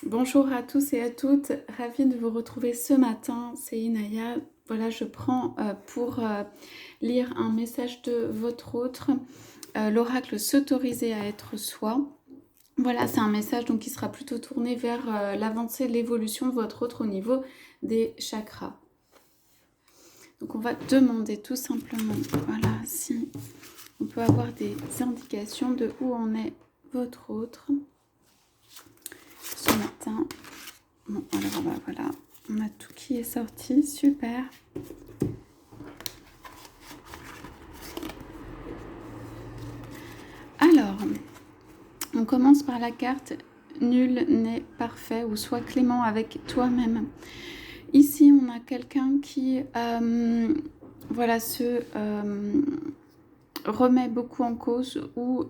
Bonjour à tous et à toutes, ravie de vous retrouver ce matin, c'est Inaya. Voilà, je prends pour lire un message de votre autre, l'oracle s'autoriser à être soi. Voilà, c'est un message donc qui sera plutôt tourné vers l'avancée, l'évolution de votre autre au niveau des chakras. Donc on va demander tout simplement, voilà, si on peut avoir des indications de où en est votre autre ce matin. Bon, alors voilà, on a tout qui est sorti, super. Alors, on commence par la carte « Nul n'est parfait » ou « Sois clément avec toi-même ». Ici, on a quelqu'un qui voilà, se remet beaucoup en cause ou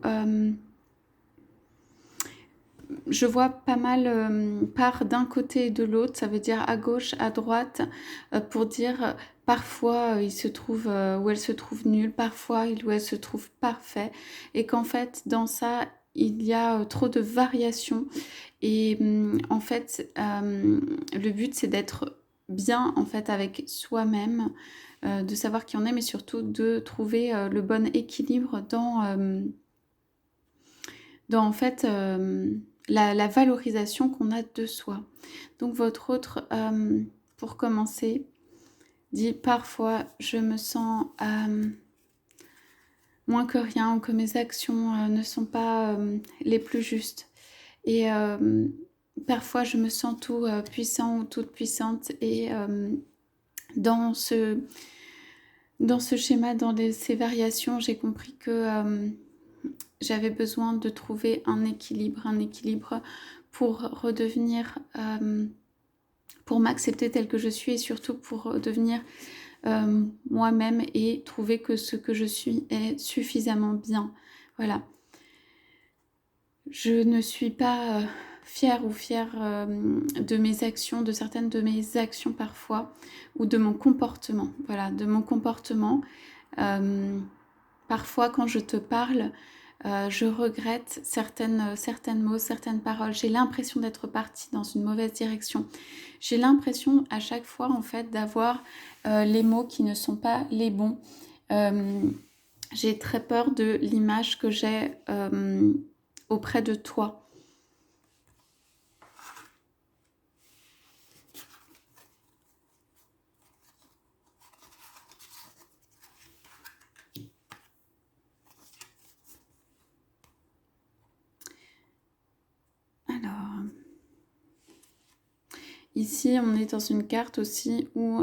je vois pas mal part d'un côté et de l'autre, ça veut dire à gauche, à droite, pour dire parfois il se trouve ou elle se trouve nulle, parfois il ou elle se trouve parfait, et qu'en fait dans ça il y a trop de variations et en fait le but c'est d'être bien en fait avec soi-même, de savoir qui on est, mais surtout de trouver le bon équilibre dans en fait la valorisation qu'on a de soi. Donc votre autre, pour commencer, dit parfois je me sens moins que rien ou que mes actions ne sont pas les plus justes. Et parfois je me sens tout puissant ou toute puissante et dans ce schéma, ces variations, j'ai compris que j'avais besoin de trouver un équilibre pour redevenir, pour m'accepter telle que je suis et surtout pour redevenir moi-même et trouver que ce que je suis est suffisamment bien. Voilà. Je ne suis pas fière de mes actions, de certaines de mes actions parfois, ou de mon comportement. Voilà, de mon comportement. Parfois, quand je te parle, je regrette certaines mots, certaines paroles. J'ai l'impression d'être partie dans une mauvaise direction. J'ai l'impression à chaque fois, en fait, d'avoir les mots qui ne sont pas les bons. J'ai très peur de l'image que j'ai auprès de toi. Alors, ici, on est dans une carte aussi où,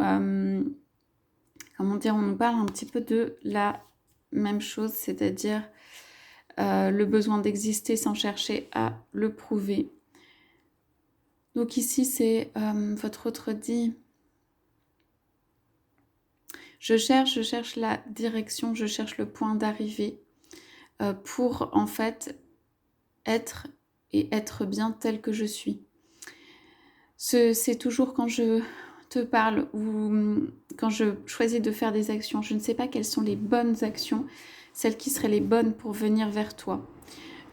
comment dire, on nous parle un petit peu de la même chose, c'est-à-dire le besoin d'exister sans chercher à le prouver. Donc ici, c'est votre autre dit, je cherche la direction, je cherche le point d'arrivée pour en fait être bien tel que je suis. C'est toujours quand je te parle ou quand je choisis de faire des actions, je ne sais pas quelles sont les bonnes actions, celles qui seraient les bonnes pour venir vers toi.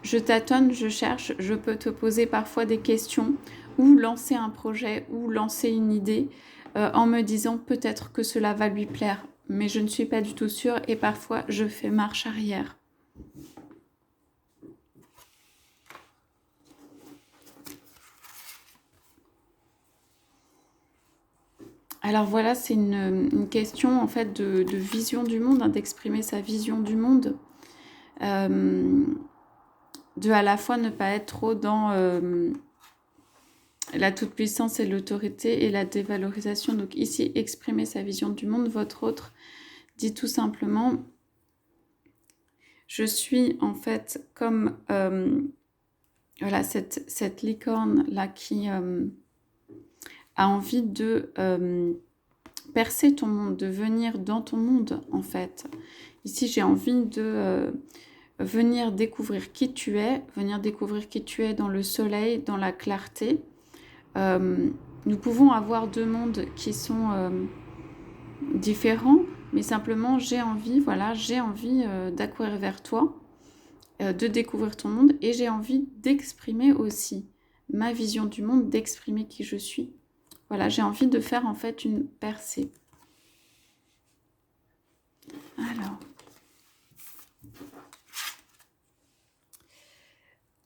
Je tâtonne, je cherche, je peux te poser parfois des questions ou lancer un projet ou lancer une idée en me disant peut-être que cela va lui plaire, mais je ne suis pas du tout sûre et parfois je fais marche arrière. Alors voilà, c'est une question en fait de vision du monde, hein, d'exprimer sa vision du monde, de à la fois ne pas être trop dans la toute-puissance et l'autorité et la dévalorisation. Donc ici, exprimer sa vision du monde, votre autre dit tout simplement, je suis en fait comme voilà, cette licorne-là qui a envie de percer ton monde, de venir dans ton monde en fait. Ici, j'ai envie de venir découvrir qui tu es, dans le soleil, dans la clarté. Nous pouvons avoir deux mondes qui sont différents, mais simplement j'ai envie d'accourir vers toi, de découvrir ton monde, et j'ai envie d'exprimer aussi ma vision du monde, d'exprimer qui je suis. Voilà, j'ai envie de faire en fait une percée.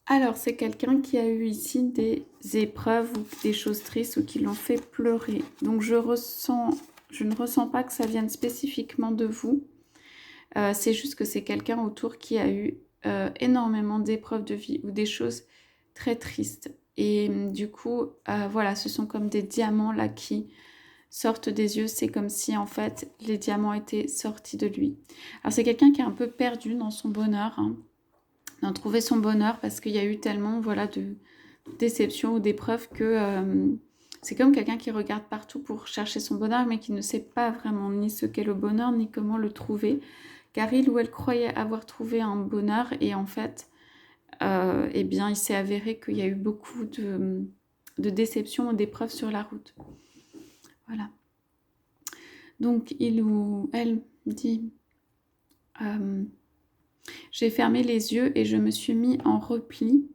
Alors c'est quelqu'un qui a eu ici des épreuves ou des choses tristes ou qui l'ont fait pleurer. Donc je ne ressens pas que ça vienne spécifiquement de vous. C'est juste que c'est quelqu'un autour qui a eu énormément d'épreuves de vie ou des choses très tristes. Et du coup, voilà, ce sont comme des diamants là qui sortent des yeux. C'est comme si en fait les diamants étaient sortis de lui. Alors c'est quelqu'un qui est un peu perdu dans son bonheur, hein, dans trouver son bonheur parce qu'il y a eu tellement voilà, de déceptions ou d'épreuves que c'est comme quelqu'un qui regarde partout pour chercher son bonheur mais qui ne sait pas vraiment ni ce qu'est le bonheur ni comment le trouver. Car il ou elle croyait avoir trouvé un bonheur et en fait, eh bien, il s'est avéré qu'il y a eu beaucoup de déceptions ou d'épreuves sur la route. Voilà. Donc, il ou elle dit j'ai fermé les yeux et je me suis mis en repli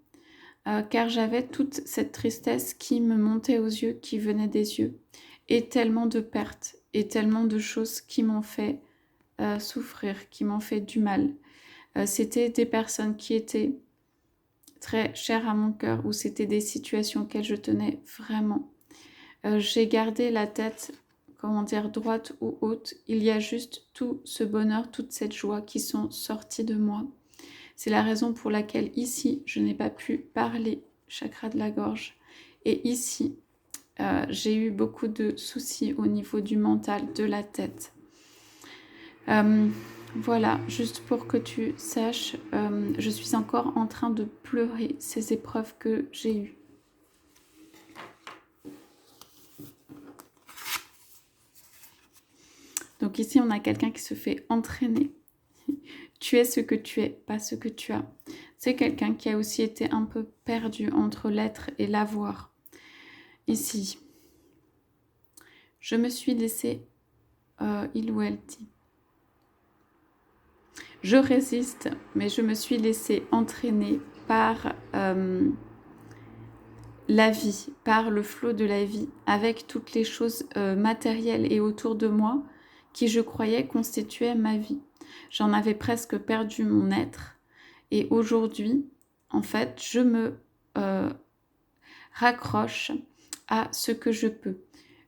car j'avais toute cette tristesse qui me montait aux yeux, qui venait des yeux, et tellement de pertes et tellement de choses qui m'ont fait souffrir, qui m'ont fait du mal. C'était des personnes qui étaient très chères à mon cœur ou c'était des situations auxquelles je tenais vraiment. J'ai gardé la tête, comment dire, droite ou haute. Il y a juste tout ce bonheur, toute cette joie qui sont sortis de moi. C'est la raison pour laquelle ici, je n'ai pas pu parler, chakra de la gorge. Et ici, j'ai eu beaucoup de soucis au niveau du mental, de la tête. Voilà, juste pour que tu saches, je suis encore en train de pleurer ces épreuves que j'ai eues. Donc ici, on a quelqu'un qui se fait entraîner. Tu es ce que tu es, pas ce que tu as. C'est quelqu'un qui a aussi été un peu perdu entre l'être et l'avoir. Ici, je me suis laissée, il ou elle dit, je résiste, mais je me suis laissée entraîner par la vie, par le flot de la vie, avec toutes les choses matérielles et autour de moi qui, je croyais, constituaient ma vie. J'en avais presque perdu mon être. Et aujourd'hui, en fait, je me raccroche à ce que je peux.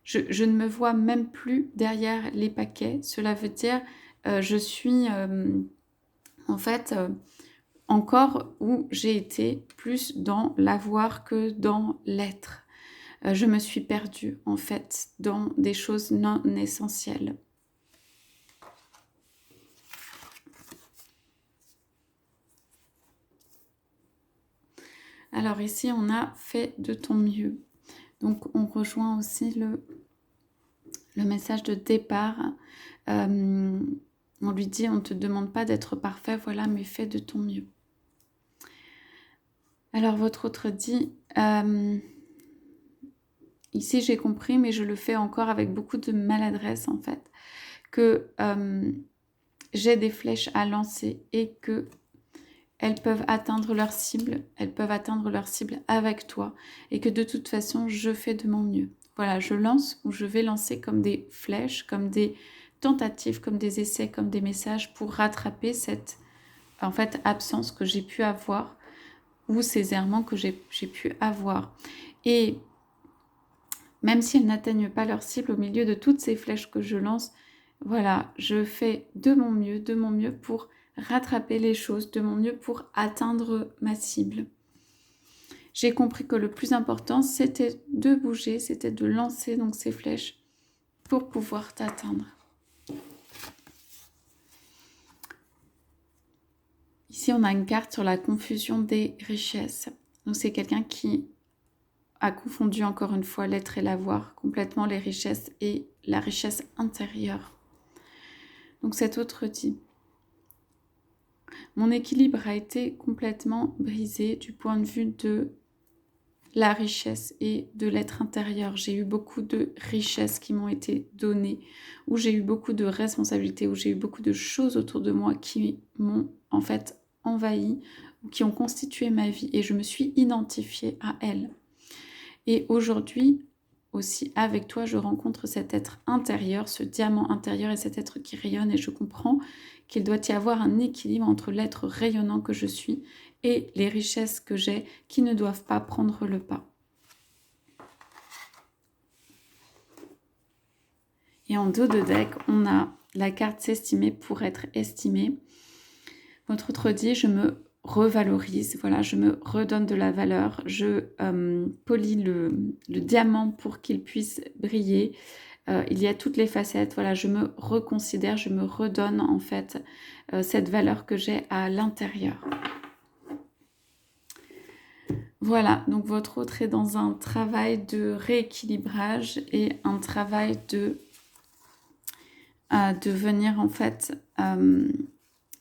Je ne me vois même plus derrière les paquets. Cela veut dire, je suis en fait encore où j'ai été plus dans l'avoir que dans l'être. Je me suis perdue en fait dans des choses non essentielles. Alors ici, on a fait de ton mieux. Donc, on rejoint aussi le message de départ. On lui dit, on ne te demande pas d'être parfait, voilà, mais fais de ton mieux. Alors, votre autre dit, ici j'ai compris, mais je le fais encore avec beaucoup de maladresse en fait, que j'ai des flèches à lancer et que elles peuvent atteindre leur cible, avec toi et que de toute façon, je fais de mon mieux. Voilà, je lance ou je vais lancer comme des flèches, comme des tentatives, comme des essais, comme des messages pour rattraper cette en fait absence que j'ai pu avoir ou ces errements que j'ai pu avoir. Et même si elles n'atteignent pas leur cible au milieu de toutes ces flèches que je lance, voilà, je fais de mon mieux pour rattraper les choses, de mon mieux pour atteindre ma cible. J'ai compris que le plus important, c'était de bouger, c'était de lancer donc ces flèches pour pouvoir t'atteindre. Ici, on a une carte sur la confusion des richesses. Donc, c'est quelqu'un qui a confondu encore une fois l'être et l'avoir, complètement les richesses et la richesse intérieure. Donc, cet autre dit mon équilibre a été complètement brisé du point de vue de la richesse et de l'être intérieur. J'ai eu beaucoup de richesses qui m'ont été données, où j'ai eu beaucoup de responsabilités, où j'ai eu beaucoup de choses autour de moi qui m'ont en fait envahi, ou qui ont constitué ma vie et je me suis identifiée à elles. Et aujourd'hui, aussi avec toi, je rencontre cet être intérieur, ce diamant intérieur et cet être qui rayonne et je comprends qu'il doit y avoir un équilibre entre l'être rayonnant que je suis et les richesses que j'ai qui ne doivent pas prendre le pas. Et en dos de deck, on a la carte s'estimer pour être estimé. Votre autre dit, je me revalorise, voilà, je me redonne de la valeur, je polis le diamant pour qu'il puisse briller. Il y a toutes les facettes, voilà, je me reconsidère, je me redonne en fait cette valeur que j'ai à l'intérieur. Voilà, donc votre autre est dans un travail de rééquilibrage et un travail de venir en fait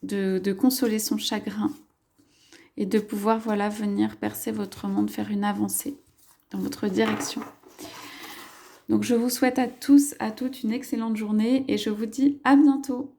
de consoler son chagrin et de pouvoir voilà venir percer votre monde, faire une avancée dans votre direction. Donc je vous souhaite à tous, à toutes une excellente journée et je vous dis à bientôt.